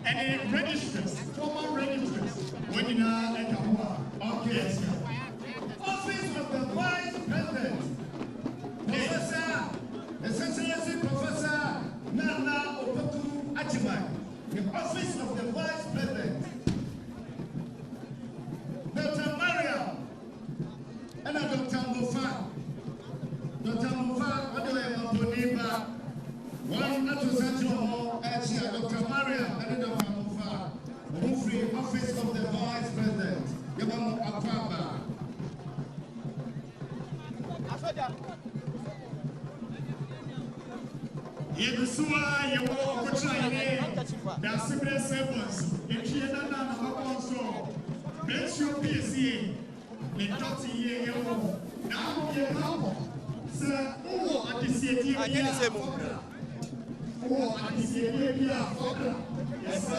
and registers, former registers, when you know and okay. Office of the Vice President, Professor, Excellency Professor Nana Opoku Achimai, the Office of the Vice President, Dr. Mariam, and Dr. Mufa. Dr. Mufa, what do I want to name? One not to send you home, Dr. Mariam, and Dr. Mufa, who free Office of the Vice President, Yabamu Akwaba. Yebusua yewo kuchanye Daasebre Osei Bonsu ekiena na makonso Bensio PSA le doti ye yewo na ye hawo se uwo adisieti ya uwo adisieti ya fodra yesa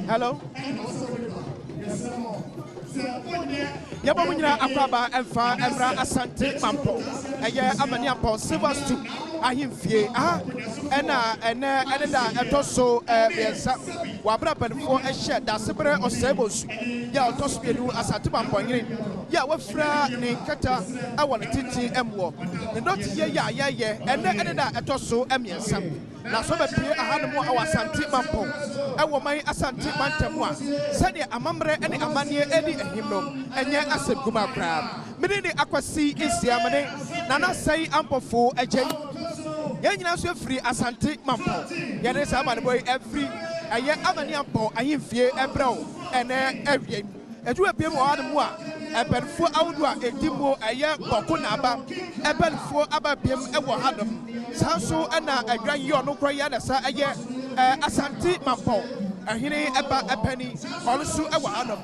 Hello. Yabamunya Akwaba Emfa Emra Asante Mamponghene eye amani upon silver stool ahimfie ena etoso biensa wabra benfo ehye Daasebre Osei Bonsu ya otoso bienu Asante Mamponghene ya wafra ne kata awon titi emwo ne not ye ene da etoso emiensa na so be pie ahanmu awasante Mamponghene ewo man Asante Mantemu a sede amamre ene amanie edi ehimno enye aseguma kra mini akwasi isiamene nana sei ampofo agye yenyina so free Asante Mamponghene yene sa ba ne boy every eye amani ampo ahimfie ebrɛw ene awie edu apie mo ademu a ebenfo awudu a edimo eye boko na aba ebenfo ababiem ewo hadom sanso na adwan yi ono kroya na sa eye Asante Mamponghene ahine eba epani onso ewo hadom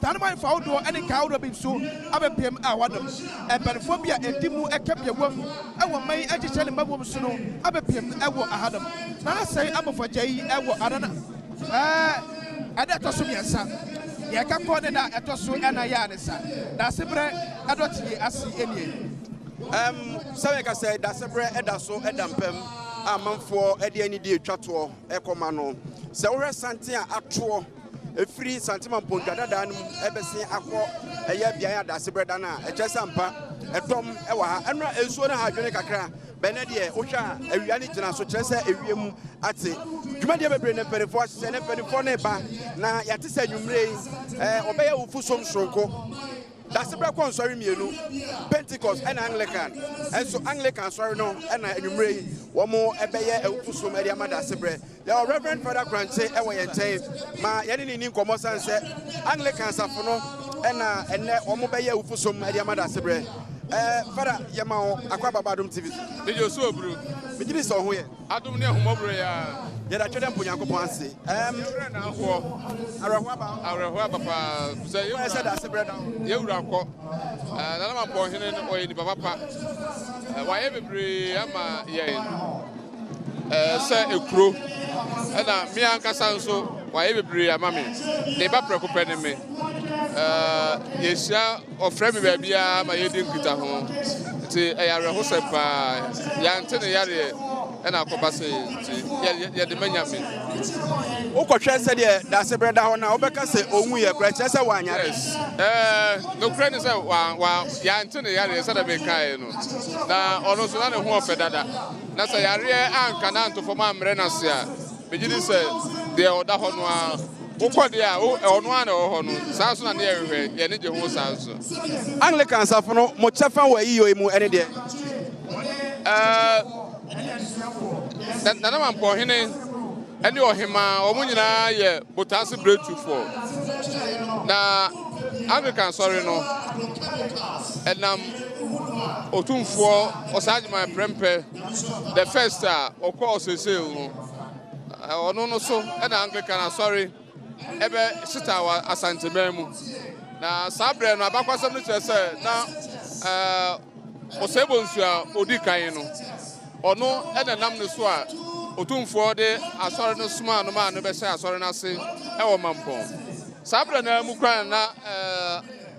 Tanman Faudo and Kaudo Bimsu, Abapim Awadam, and Benphobia and Dimu Ekapiawam, our May Agitation and Babum Suno, Abapim Ewo Ahadam. Now I say I'm for Jay Ewo Adana. And that was Miasa. Yakapona at Tosu and Ayanesa. Daasebre Adoti as any. Saveka said Daasebre Edaso Edampem, a month for Ediani Di Chato, Ecomano. Saura Santia Actual. Free Asante Mamponghene dan ebesi akọ eye bia Daasebre dana echesampa etom ewa ha enra ensuo na ha dwene kakra bene de ohwa awia ni gina so kyerese ewiem ate dwumade bebre ne perifo ahye ne perifo ne ba na yate sa nwumre obeye wufu som soronko Daasebre kon sorry mienu Pentecost and Anglican and so Anglican sorry no and nwumre wo mo ebeye wufu som ade ama Daasebre your Reverend Father Kranche ewe yente ma yene ni nkomo sanse Anglican safo no ene wo mo beye wufu som ade ama Daasebre Father yema Akwaba Adom TV video so bro me gidi so ho ye Adom ne ahomobro ya ye da twede mponyankopon ase na ho arahwa aba pa say you said Daasebre down ye wura akọ na Mamponghene no oyi ni papa wa ye bebre ama ye say ekuro na mi ankasa nso wa ye bebre ama me de ba preko pene me yesia ofre me ba bia ma ye din kita ho ti eyare ho sepa ya ntene yare na akobase ti ye de manya me ukotwe se de Daasebre da ho na obeka se onwu ye kra che se wa anyare no kra ni se wa ya ntene yare se da be kai no na ono so na ne ho ofedada na se yare anka na ntofo ma mre na se a begidi se de oda ho no a ukode a ono ana ho no sanso na ne ehwe ye ne je ho sanso Anglican safo no mo chefa wa yiyo mu ene de Nana Mamponghene ene ohima omunyina ye botase breakthrough for na Anglican sorry no enam Otumfuo Osajima Prempe, the first of course is no so and Anglican sorry ebe sita wa Asante Memu na sabre no abakwa sam no say na Osei Bonsu odi kan no ono ena nam ne so a Otumfuo de asori no suma no ma no be say asori na se e wo mampon sabre na mu kwan na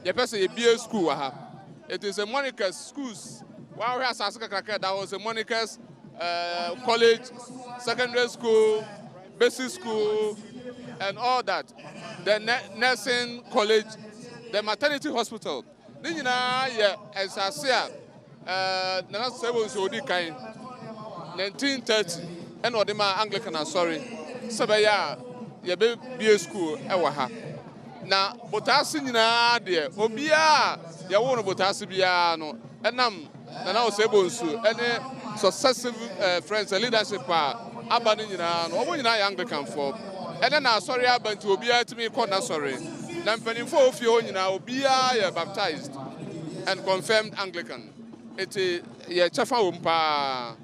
ye pese ye bia school ha. It is a Monica's schools. Wow, that was a Monica's college, secondary school, basic school, and all that. The nursing college, the maternity hospital. Then you know, yeah, as I say, Nana Sebos Odi Kain, 1930, and Odema Anglican, sorry, Sabaya, ye be school, Ewaha. Na botasi nyina de obia ya wo no botasi bia no enam na Osei Bonsu ene successive friends and leadership aba ne nyina no obo nyina ya Anglican for ene na sorry abanti obia timi call na sorry na mpanimfo ofie ho nyina obia ya baptized and confirmed Anglican eti ye chafa wo mpa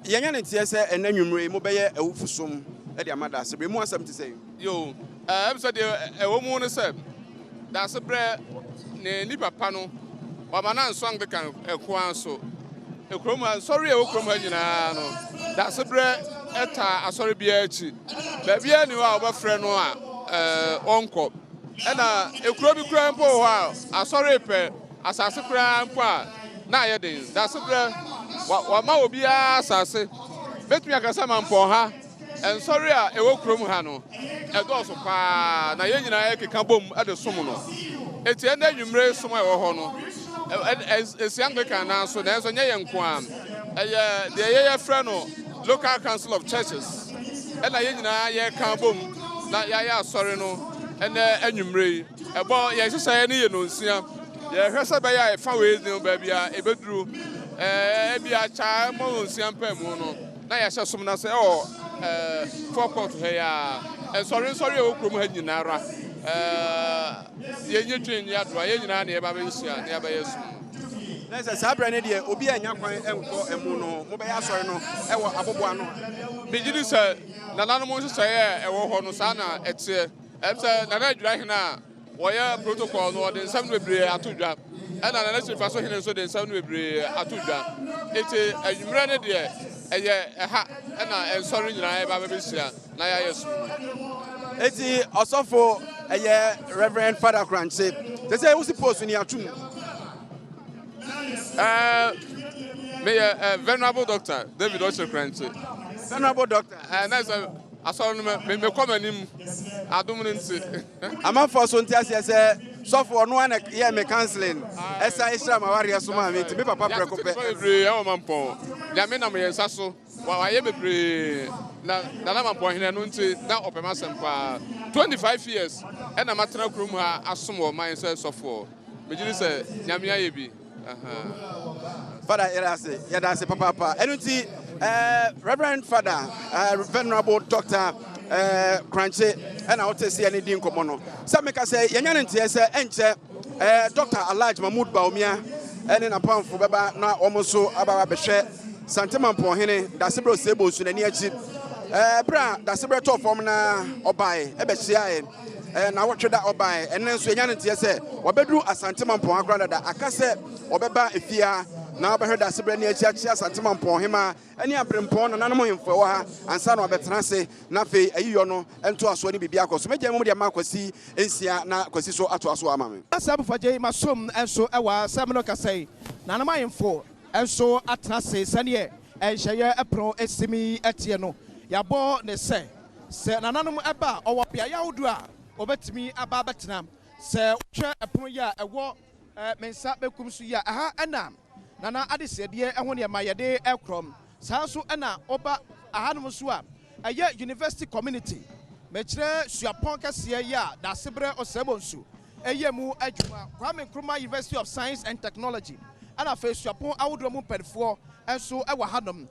yenya ne tie se enanwumre mo beye awufusom e de amada Daasebre mu asem te say yo said a woman said Daasebre ne ni papa no wamana nso Anglican ekwan so ekroma sorry e okroma nyina no Daasebre eta asori bia achi ba bia ni wa obafre no a onko ena ekro bi kra mpo ho a asori pe asase kra mpo a na ye den Daasebre wama obi asase betumi akasa mampo ha and sorry ewo krom ha no edoso pa na ye nyina ekeka bom ade som no eti enda nwumre som ewo ho no esi Anglican na so na so nye ye nko am eye de ye frɛ no local council of churches ena ye nyina ye ka bom na ya sorry no ena anwumre ebo ye hyehyɛ ne ye no nsia ye hwɛ be ya fa we no ba bia ebeduru bia cha mo nsia mpamu no na ya hye som na se for court here and sorry o krom ha nyinara ye nyetwen ya do ye nyina na ye ba be hia na ye ba yesu na se sabre ne de obi anya kwan enko emu no mo be ya sorry no e wo abobo ano be gidi se na nanu mo hye e wo ho no sa na ete se na na adwira hina wo ya protocol no de nsam no bebre atodwa e na na chifa so hina so de nsam no bebre atodwa ete anwumra ne de ha na sorry nyina e ba be hia na ya yesu eti osofo Reverend Father Kranche they say who supposed ni atum me venerable doctor David Osei Kranche venerable doctor na say asoro me come anim Adom nti amanfo so nti ase sofo no na ye me counseling esa Isra mawari so ma me papa prekope e wo mampo ya me na me yensa so wa ye bebre na Mamponghene no nti na opema sempa 25 years e na matena krom ha asom wo man so sofo me giri se nyame aye bi Father Daasebre papa enunti Reverend Father Venerable Doctor Kranche and I want to see any din komo no some make say yenya ntie se enche Dr. Alhaji Mahmood Baumia ene na pamfo beba na omoso abawa behwe Asante Mamponghene Daasebre Osei Bonsu na ni achi bra Daasebre to form na obae e be hia na wotwe da obae ene nso yenya ntie se obedru Asante Mamponghene da akase obeba efia na obehwe Daasebre ni achi Asante Mamponghene ene abrempon na nanom hemfo wo ha ansa na obetena se na fe ayiyo no ento aso ni bibia akoso megye mu de makwasi ensia na kwasi so ato aso amame asabu faje masom enso ewa samno kasai na nanom hemfo enso atena se sane enhye epro esimi etie no yabo ne se nananom eba owo bia yawodu a obetimi aba betena se hwe epro ya ewo mensa bekum su ya aha ena nana adesede ehwo ne ma yede ekrom sanso ena oba ahanum so a eye university community mechire suapon kase ya Daasebre Osei Bonsu eyemu adwuma Kwame Nkrumah University of Science and Technology ana fe suapon awodo mu pedfo enso ewa hanum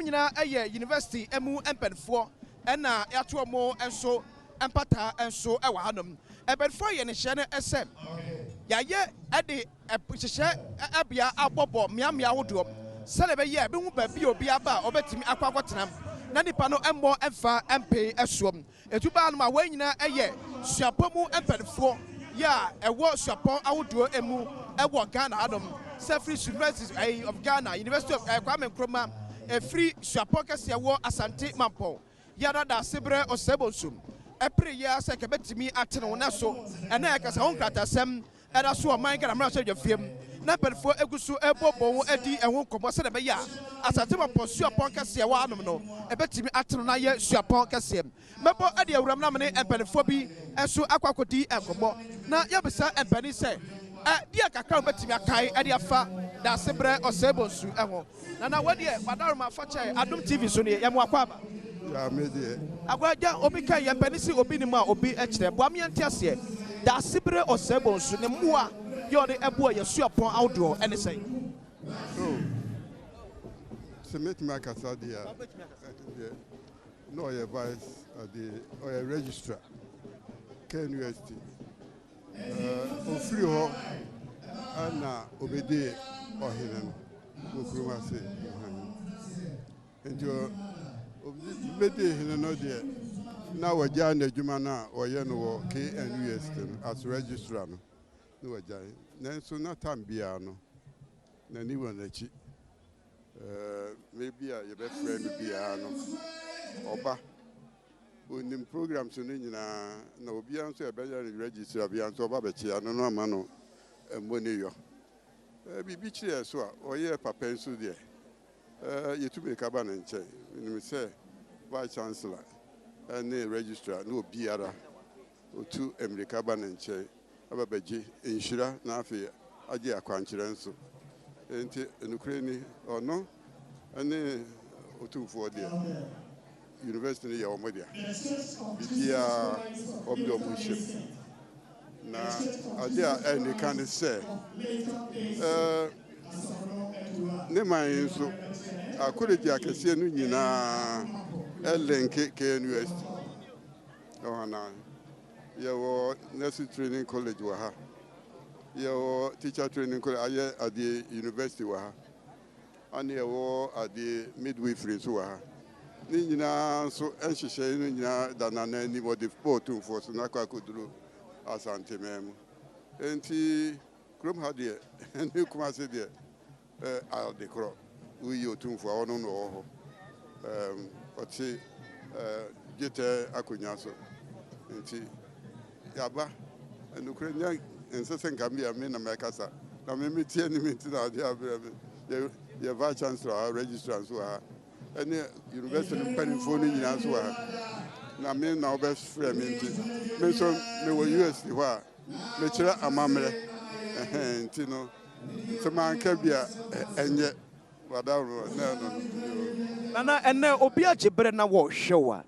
nyina eye university emu empedfo ena yato mo enso empata enso ewa hanum ebedfo ye ne hye ne esem yɛayɛ ɛde hyehyɛ abia abɔbɔ mmeammea ahodoɔ sɛdeɛ ɛbɛyɛ ɛbɛhu baabi a obi aba a ɔbɛtumi akɔ akɔtena na nipa no mmɔ mfa mpee ɛsoɔ etu baa no ma wɔn nyinaa ɛyɛ suapɔ mu mpanimfoɔ yɛ a ɛwɔ suapɔ ahodoɔ emu ɛwɔ Ghana Adom Sefris University of Ghana University of Kwame Nkrumah efiri suapɔ kɛseɛ wɔ Asante Mamponghene yɛda Daasebre Osei Bonsu ɛpere yɛ sɛ kɛbɛtumi atene wɔn so ɛna ɛkasa wɔn nkratasɛm ɛda so ɔman Ghana mmara so adwafiem na mpanimfoɔ egu so ɛbɔ bɔn ɛdi ɛho nkɔmɔ sɛdeɛ ɛbɛyɛ a Asante Mamponghene suapɔn kɛseɛ wɔ Adom no ɛbɛtumi atene na yɛ suapɔn kɛseɛ mɛbɔ ɛde awuram na mene mpanimfoɔ bi ɛso akɔ akɔdi nkɔmɔ na yɛbisa mpanin sɛ deɛ kakra wɔbɛtumi akae ɛde afa Daasebre Osei Bonsu ɛho na wɔdeɛ wadaroma afakyɛ Adom TV so ne yɛmo akɔ aba agwaja obi kan yɛ mpanin si obi nim a obi ɛkyerɛ boamia nte aseɛ Daasebre Osei Bonsu ne mmoa yɛ ɔde ɛboɔ yɛ suapɔn ahodoɔ ɛne sɛ Submit my casadia. No, your vice or a registrar. Ken University. Free ho Anna Obede or Hinan. Ukrumase. And your Obede Hinan, now a Jan Jumana or Yano KNUS as registrar. No, a giant. Then so not time biano. Then even a cheat. Maybe your best friend will be Oba. When the programs in no Bianso, a better register of Bianso Babachi, no mano, and money. Be beachy as well, or ye papa and so dear. You to be cabin and chain, and we say, Vice Chancellor, and a registrar, no Biara, or two Emily cabin and chain, Ababaji, Inshira, Nafi, Adia Quanchirenso. In Ukraine or no, and then two for the University of Media. Media of the Ocean. Now, I dare any kind of say, Nema, so I could have jacket see Nina Ellen KNUS. Oh, no, your nursing training college were her. Your teacher training college at the university were and you at the midwifery so Nina so anxious than anybody for so Naka could do Asante Mem. And he Crum had it and you come say there I'll decro we you too for one or but see get Acunyaso and see Yaba and Ukrainian. And so can be a man of Macassa. Now, maybe 10 minutes now, the vice chancellor, registrars who are any university pennyphone in Yansua. Now, me now best friend, me so me were US, you are, Mitra Amamre, and Tino, so man can be and yet, whatever, no. And now, Obiachi Brenna was shower.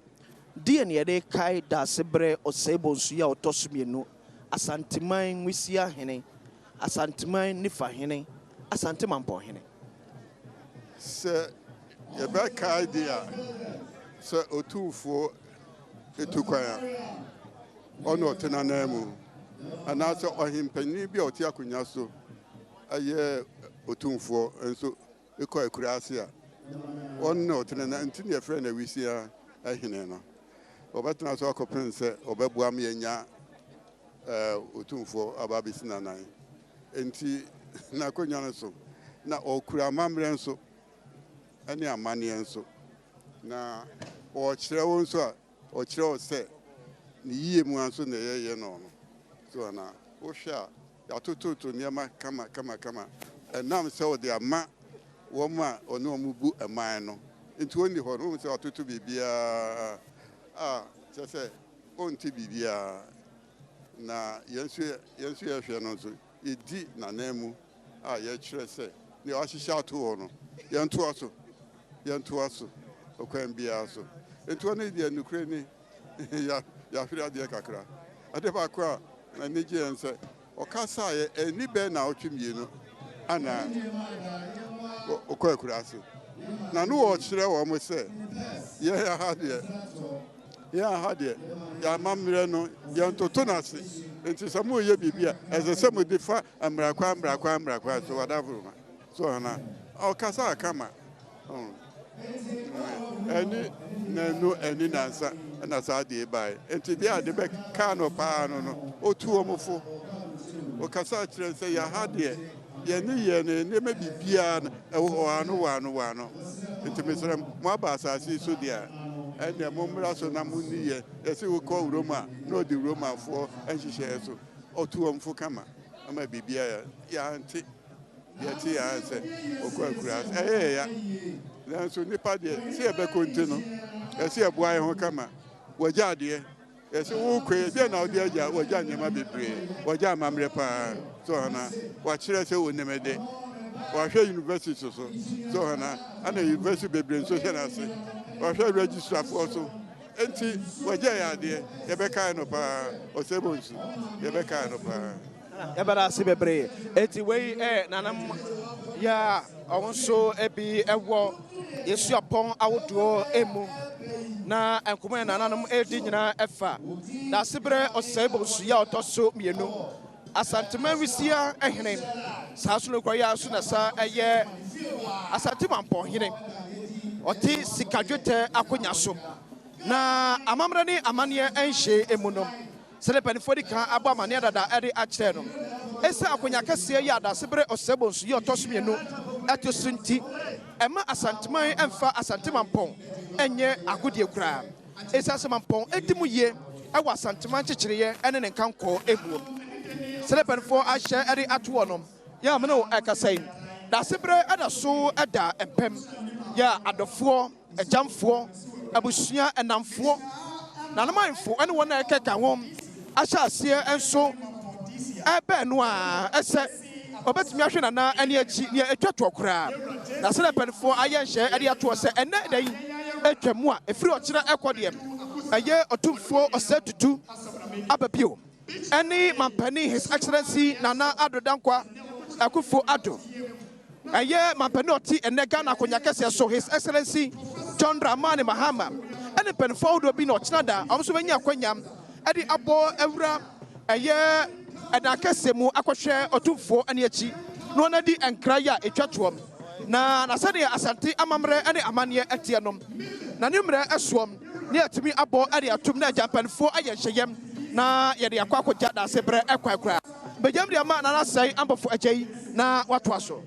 Dear near they kai Daasebre Osei Bonsu ya otosumino. Asante Mamponghene, Asante Mamponghene, Asante Mamponghene. Sir, your back idea, Sir Otu Etuquia, Ono Tenanemu, and also on him Penibi or Tiacunyaso, a year Otu and so Equa Crasia. One note and Antonia friend we see a Hinena. Obatana Soko Prince, Obebuami and Ya. Utumfo ababisi na nine enti na konya so na okura mamre nso ani amane nso na o kire won so a o kire o se ni yie mu anso na yeye no so na o hwa ya tototo niema kama enam se o de ama wo ma ono omubu eman no enti woni ho no se o toto bibia se onti bibia na yensu yehwe no so edi na nemu ye kire se ne o hihia ato ho no yentu aso okwan bia so entu no de nukre ni ya hwere ade kakra ade ba kwa na neje ense o kasa ye eni be na otwemie no ana okwa akura so na no o kire wo mo se ye ya ha de ya mamre no yentoto na se nti sɛ mo yɛ bibia ɛsɛ sɛ mo defa amrakwa so whatever so na ɔkasa kama ɛni nanu ɛni nansa ɛna saa deɛ bae nti deɛ ade bɛ kaa no paa no otu ɔmofo ɔkasa kyerɛ sɛ yɛha deɛ yɛne yɛne nneɛma bibia ɛwɔ ano nti mesrɛ mo aba asase so deɛ ɛnna mo mmra so na mo ni yɛ yɛsɛ wokɔ Roma na ɔde Romafoɔ nhyehyɛ so ɔtu ɔmfo kama ama bibia yɛante yɛte yɛa sɛ ɔkɔ akura ɛyɛ ya nanso nipa deɛ sɛ yɛbɛkɔ nti no yɛsɛ yɛboa yɛ ho kama wɔgya adeɛ yɛsɛ wokɔ bia na wode agya wɔgya nneɛma bebree wɔgya amammerɛ paa so ɔna wɔakyerɛ sɛ wɔnim de wɔahwɛ university so ɔna ana university bebree nso hyɛ no ase wɔhwɛ registrafoɔ so enti wɔgya yɛ adeɛ yɛbɛkae no paa Osei Bonsu yɛbɛkae no paa yɛbɛda ase bebree enti wei nanam yɛ ɔwo nso bi ɛwɔ yɛsu apɔn ahodoɔ emu na nkɔmmɔ yɛ nananom ɛdi nyinaa ɛfa Daasebre Osei Bonsu yɛ ɔtɔ so mmienu Asante Mamisia ɛhene saa so no kɔyɛ so na saa ɛyɛ Asante Mamponghene ɔte sikadwetɛ akonya so na amammerɛ ne amanneɛ ɛnhyɛ emu no sɛde panifoɔ di kan abɔ amanneɛ dada ɛde akyerɛ no ɛsɛ akonya kɛseɛ yɛ Daasebre Osei Bonsu yɛ ɔtɔ so mmienu ɛto so nti ɛma asanteman ɛmfa Asante Mampɔn ɛnyɛ agodie koraa ɛsɛ sɛ Mampɔn ɛdi mu yie ɛwɔ asanteman kyekyereɛ ɛne ne nkankɔɔ ɛbuom sɛde panifoɔ ahyɛ ɛde atoɔ no yɛ amene wo ɛkasa yi Daasebre ɛda so ɛda mpɛm yɛ adɔfoɔ agyamfoɔ abusua ɛnamfoɔ nanamanfo ɛne wɔn a ɛkeka wɔn ahyɛ aseɛ nso ɛbɛn no a ɛsɛ ɔbɛtumi ahwɛ nana ɛne akyi ne atwa toɔ koraa na sɛde panifoɔ ayɛ nhyɛ ɛde atoɔ sɛ ɛnɛ da yi atwa mu a ɛfiri ɔkyerɛ ɛkɔ deɛ ɛyɛ ɔtumfoɔ Osei Tutu aba bio ɛne mampani His Excellency Nana Addo Dankwa Akufo Addo ɛyɛ mampani ɔte ɛnɛ Ghana akonya kɛseɛ so His Excellency John Dramani Mahama ɛne panifoɔ ahodoɔ bi na ɔkyena da ɔmo nso bɛnya akwanya ɛde abɔ awura ɛyɛ ɛda kɛseɛ mu akɔhwɛ ɔtumfoɔ ɛne akyi na ɔna di nkra yɛ a ɛtwa toɔm na sɛdeɛ Asante amammerɛ ɛne amanneɛ ɛteɛ nom na ne mmerɛ ɛsoɔm ne yɛtumi abɔ ɛde atom na agya mpanifoɔ ayɛ nhyɛyɛm na yɛde akɔ akɔgya Daasebre ɛkwan koraa bɛgyam deɛ ma nana sɛe ambɔfo agya yi na watoa so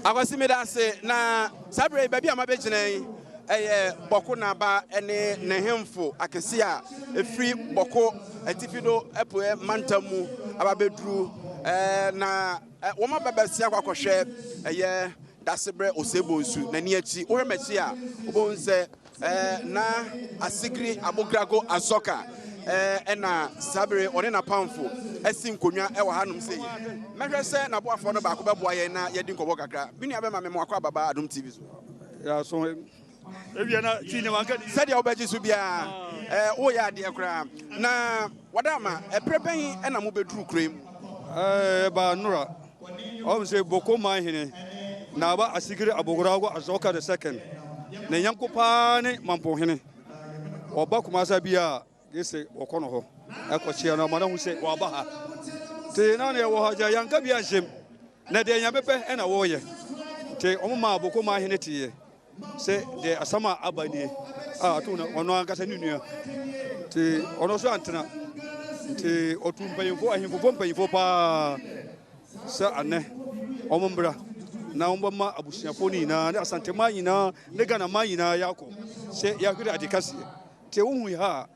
akwasi me da ase na sabre baabi a mabɛgyina yi ɛyɛ bɔko naba ɛne ne hemfo akɛse a ɛfiri bɔko atifido ɛpoɛ mantam mu ababɛduru na wɔn abɛbɛsi akɔhwɛ ɛyɛ Daasebre Osei Bonsu n'ani akyi wohwɛ m'akyi a wobɛhu sɛ na asigiri abogrago azoka ɛna sabre ɔne napamfo ɛsi nkonnwa ɛwɔ hanom sɛ yi mɛhwɛ sɛ naboafoɔ no baako bɛboa yɛn na yɛdi nkɔbɔ kakra bi nua bɛma me mo akɔ ababa Adom TV so ya so ebiana tine wanka sɛdeɛ wobɛgye so biara woyɛ adeɛ koraa na wadama ɛprɛpɛn ɛna mobɛduru kurom ba nora ɔm sɛ boko mahene na aba asigiri abogorago azoka the second na yanko paa ne Mamponghene ɔba kumasa bia gese wɔkɔ no hɔ ɛkɔkyea no amana hu sɛ wɔaba ha te na ne ɛwɔ ha gya yanka bia nhyɛm na deɛ nyabɛpɛ ɛna wɔyɛ te ɔmo ma boko mahene teɛ sɛ deɛ asam a aba nie a ato na ɔno ankasa ne nua te ɔno so antena te ɔtu mpanyimfo ahemfofo mpanyimfo paa sɛ anɛ ɔmo mbra na ɔmo ma abusuafo ne nyinaa ne Asante ma nyinaa ne Ghana ma nyinaa yɛakɔ sɛ yɛahwere ade kaseɛ te wohu ha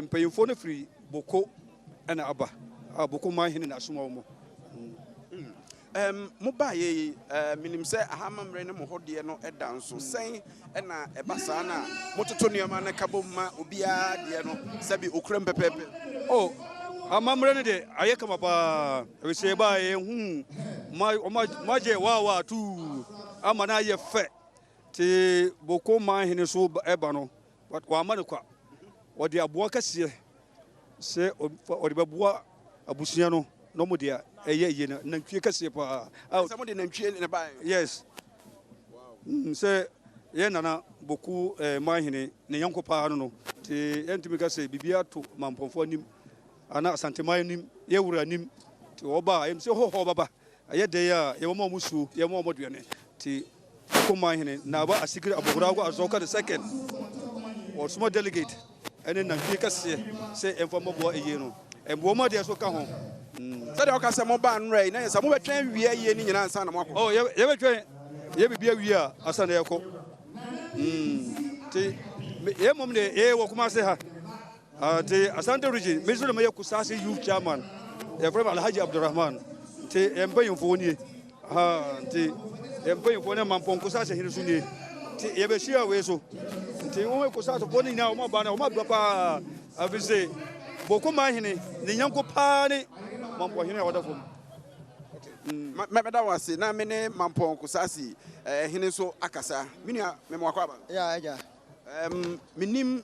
mpanyimfo no firi boko ɛna aba a boko mahene na asoma wɔn moba ye minim sɛ ahamammerɛ ne mo hodeɛ no ɛda nso sɛn ɛna ɛba saa na mototo nneɛma no kabɔ ma obiara deɛ no sɛbi okura mpɛpɛpɛ amammerɛ no de ayɛ kama paa ɛbɛsɛ ba yɛhu magye waawa tu ama na ayɛ fɛ te boko mahene so ɛba no wama no kwa wɔde aboa kɛseɛ sɛ ɔde bɛboa abusua no no mo dia ɛyɛ yie na nantwie kɛseɛ paa sɛ mo de nantwie ne ba yes sɛ yɛ nana boku mahene ne yanko paa no te yɛntumi ka sɛ bibia to Mamponfo anim ana Asante Mamponghene ye wura nim ti oba em se ho baba aye de ya ye mo musu ye mo moduane ti Mamponghene na ba asigiri abogura go azoka the second or small delegate ene na fi kase se enfamo bo eye no embo mo de so ka ho Said the Ocasa Moban Ray, and some of the we are in San Marco. oh ye be train ye be we are Asante Eko ti ye mom de ye wo kuma se ha ti Asante region mezo me kusase youth chairman ye from Alhaji Abdurrahman ti embayin fo ni ti embayin fo na Mampong kusase hiri suni ti ye be shia we so ti wo kusase fo ni na o ma ba na o ma do pa avise Mamponghene ni nyanko pa ni Mamponghene ya wonderful. Meda wase na mene Mampong kusasi hene so akasa. Minia memwa kwaba. Yeah. Minim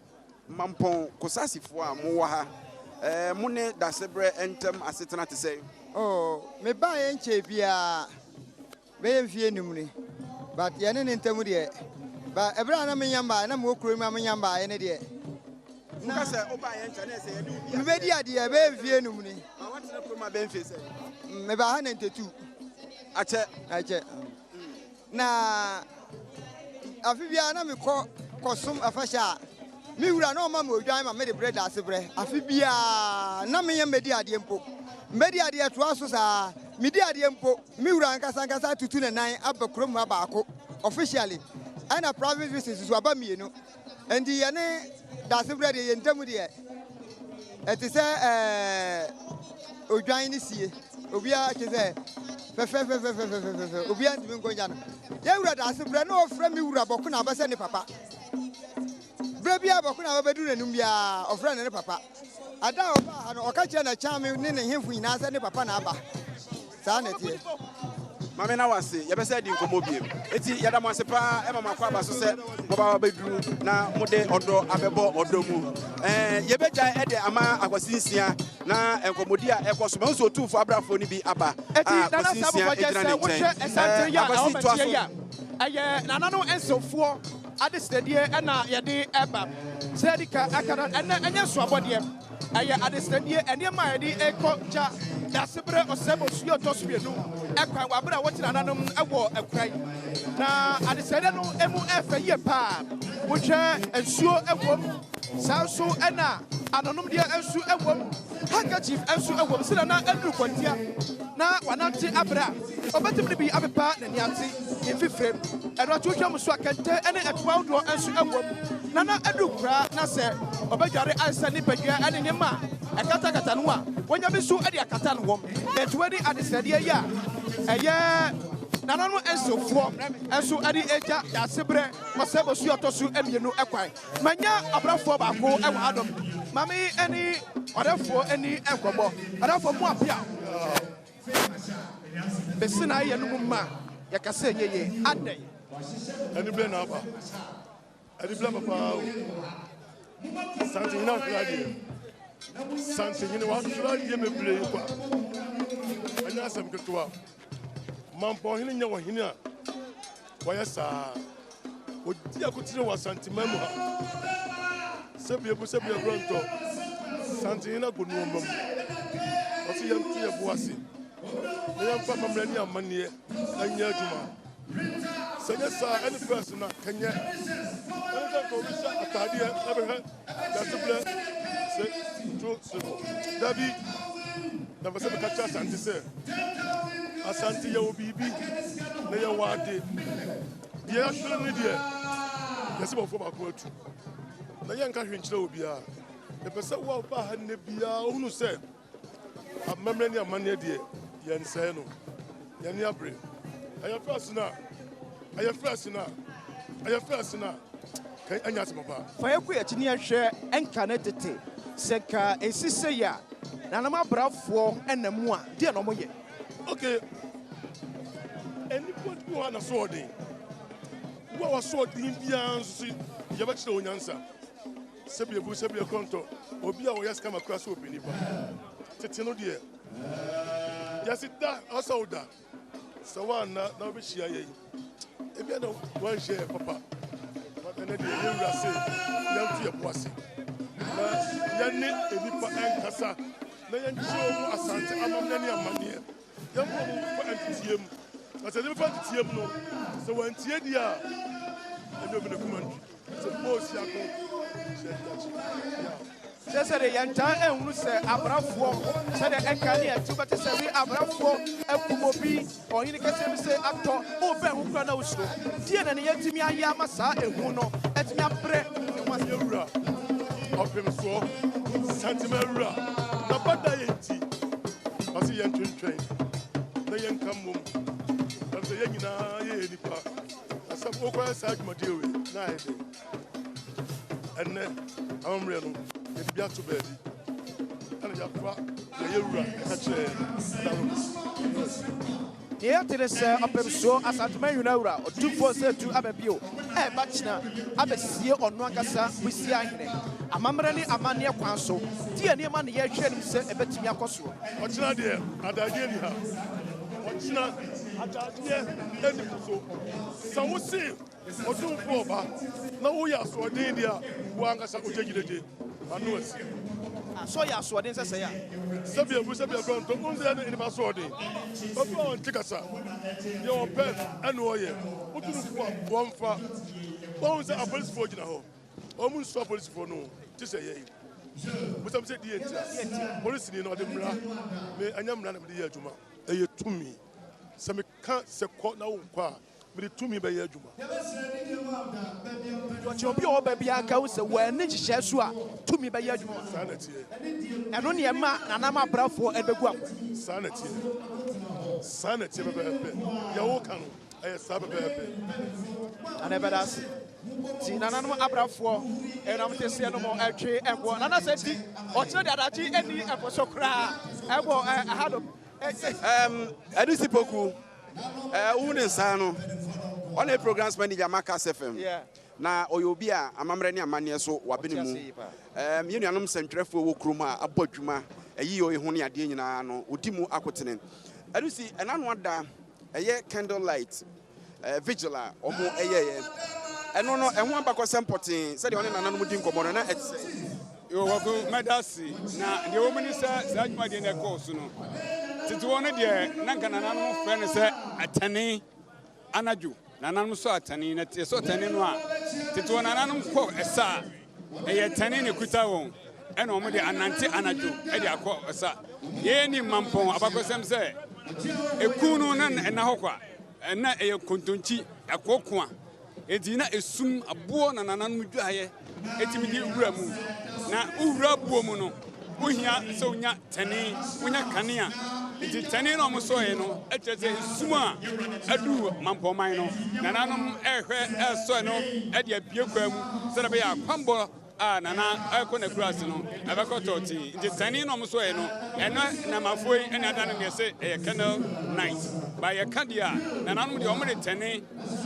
Mampong kusasi fo a mo wa ha. Mo ne Daasebre entem asetena te say. Oh, me ba ye nche bia be mfie num ni. But ye ne ntem de. Ba ebra na menyamba na mo kuro ma menyamba ye ne de. Na say oba ye nche na say ye du bia. Me be dia de be mfie num ni. Ma wat na kuro ma be mfie say. Me ba ha 92. Ache. Na afibia na me kosum afasha. Mi wura na o ma mo dwan ma me de bread Daasebre. Afibia na me yem medi ade mpo. Medi ade to aso sa. Me di ade mpo. Mi wura nkasa tutu na nan abakrom abako officially. Ana private visits so aba mienu. Endi ye ne Daasebre de ye ntamu de. Eti se odwan ni sie. Obia keze fe obia ndimi nkonya no ye wura Daasebre na ofra mi wura boku na abase ne papa brebia boku na babedu nanum bia ofra ne papa ada oba ha no okache na chame ne ne hemfu nyina ase ne papa na aba sa na tie Mame na wase ye be say di nkomo biem eti yada mo ase pa e mama kwa aba so se mo ba babedu na mo de odo abebo odo mu ye be gya e de ama akwasinsia na enkomodi a ekoso me so tufo abrafo ni bi aba akwasinsia ejina ne chen aye nana no ensofo ade stedie na ye de eba sedika akara enya so abode aye ade stedie ene ma ye de ekoja Daasebre Osei Bonsu tospienu ekwan wabra wotina nanom ewo ekwan na ade stedie no emu efe ye pa wohwe ensuo ewom sanso ena anonom dia ensu ewom handkerchief ensu ewom sina na adu kwantia na wananti abra obetimni bi abepa na nianti infifrem eno atwohwam so akante ene etwa do ensu ewom na adu kra na se obedware ansa ni padua ene nyema ekata no a wonya bisu ade akata no wom etwadi ade stedie ya eye nana no ensofo enso ade eja Daasebre Osei Bonsu tosu emienu ekwan manya abrafo baako ewa Adom mami eni odefo eni enkobo odefo mu apia besina ye no ma yakase nyeye adai eni ble na aba eni ble papa santi na kradi santi ni wa kradi me ble kwa anya asem ketwa Mamponghene nya wahini a waya saa odi akutire wa Asante Mamponghene sebie bronto santi na gonu mbam osi yam tuye boase na yam fa mamrani amane anya aduma sanya saa any person na kanya anga ko bisa atade abeha Daasebre se David na vase bekacha Asante se Asante ya obibi na ya wade dia hwere ni dia yesi bofo ba ko atu na ya nka hwenkyere obia e pese wo ba ha ne bia ohunu se amamre ni amane dia ya nse no ya ni abre aya first na kai anya se baba fa yaku ya chini ahwe enka na tete seka esise ya na na mabrafo enamu a dia no moye okay anybody who has a sword who was sword in Bians Yabachino Yansa Sebia Busabia Conto Obia or Yaskama across open Tetino dear yes it that also that so one now be she if you know one share papa but then you say young to your bossy Yanni Edipa and Casa na yɛnkyerɛ Asante amammerɛ ne amanneɛ yɛnkɔ mo mfa antiteɛ mu na sɛ yɛmfa antiteɛ mu no sɛ wɔantie di a ɛne obi ne kumantwi sɛ bɔɔsi ako Cesare Yantan and Russe, Abrafo, said Ekania, two better say Abrafo, Ekumobi, or Hinicasem say actor, over Ukranoso, Tian and Yetimia Yamasa, and Huno, Etmiapre, Masura, of him so, Santimera, the Badayanti, as a young train, the young come, as the young Nipa, as some Oka Sagma night. And then I'm real. It be to bed. And here to this upper show as at Mayura or 247 to Ababio, a bachna, Abasia or Nwangasa, we see a Mamrani Amania Council, dear near money, said a bet to Yakosu. What's not there? At the idea, what's not at the idea, so we see or 2 4 no, we are so India, Wangasa Ujagi. So ya so den say ya sabia bu sabia gon to unze na inima so den obi on tikasa ye on pen anu oye uturu fo wonfa won say a police for gina ho o mun so police for no ti say ye bu sam say die tia police ni no de mra me anya mra na me de ye adwuma e ye tumi se me ka se ko na wo kwa me de tumi be ye adwuma what you be all baby aka say when ni hye so a tumi be ye adwuma sanatie eno ne ma nanama brafo ebegu sanatie bebe ya wo kan e sa bebe anabedas ti nananum abrafo enam tese no mo atwe ebo nana se ti o kire de adachi eni eposo kra ebo Adom Edisi Poku wune sano on a programs manager Makas FM na oyobi a amamre ne amane so wabene mu ye nuanom sentrefo wo kroma abodwuma ayi o ehu ne ade nyina no odi mu akotene Edisi enano ada eye candle light vigila omo eye eno no ehu abakosem potin se de one nananom di nkomo na etse yo wako medasi na de wo mini se adwuma de ne course no titi wona de nanka nananom fe ne se atane anaju nananom so atane na te so atane no a titi wona nananom ko esa eye tane ne kuta won ena omo de anante anaju e de akọ esa ye ni mampon abakosem se ekunu na hokwa na eye kontonchi akọkọ a edina esum abo na nananom dwaye etimi di wura mu na wura buo mu no ohia se onya tani onya kanea enti tani no mo so ye no ekyese suma adu mampoman no nananom ehwe eso no e de abie kwa mu se be ya kwambo a nana akọ na kurase no abekototi enti tani no mo so ye no eno na mafoi ene adane ne se e candle night ba ye kadia nananom de omo de tani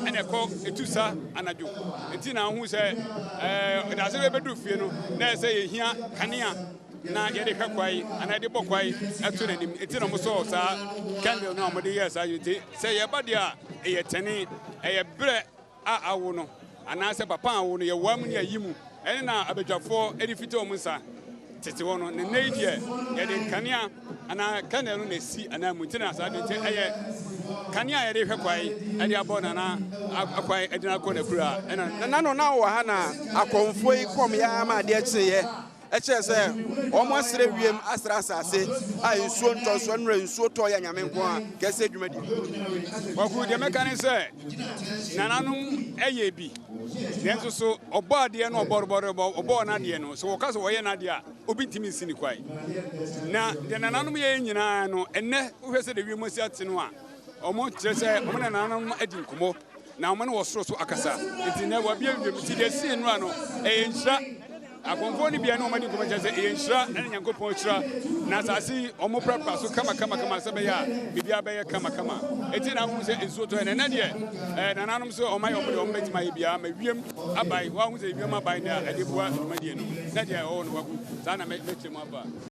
ene ko etusa anajo enti na hu se Daasebre bedu fie no na se ye hia kanea na ye de hwakwai ana de bokwai eto nanim enti no mo so sa candle no mo de yes ayiti se ye ba de a ye tani ye bre a awo no ana se papa awo no ye wam ne ayimu ene na abedwafo edifite o munsa tete wono ne neidie ye de kanea ana candle no na si ana mu enti na sa de enti eye kanea ye de hwakwai e de abona na akwai e de na ko na kura ena na no na wo ha na akonfoi kom ya ma de kyeye eche se omo asre wiem asra asase a nsuo ntoso nra nsuo to ya nyame nko a kese dwumadi waku de mekane se nananum eye bi denso so obo ade no obo na ade no so wokaso wo ye na ade a obi ntimi nsini kwai na de nananum ye nyina no enne wo hwese de wiem si ate no a omo kire se omo nananum adi nkomo na omo no wo soro so akasa enti na wa bia wiem ti de si no ano eye nhyira akonfo ni bia no omadi ko meje se yenhira na nyankopon hira na asasi omo prapa so kama se be ya bibia be ya kama eti na hu se enso to na de nananom so omai omode ometima bia ma wiem abai wa hu se wiem abai na adebua omadi no na de o no waku sana me chemu aba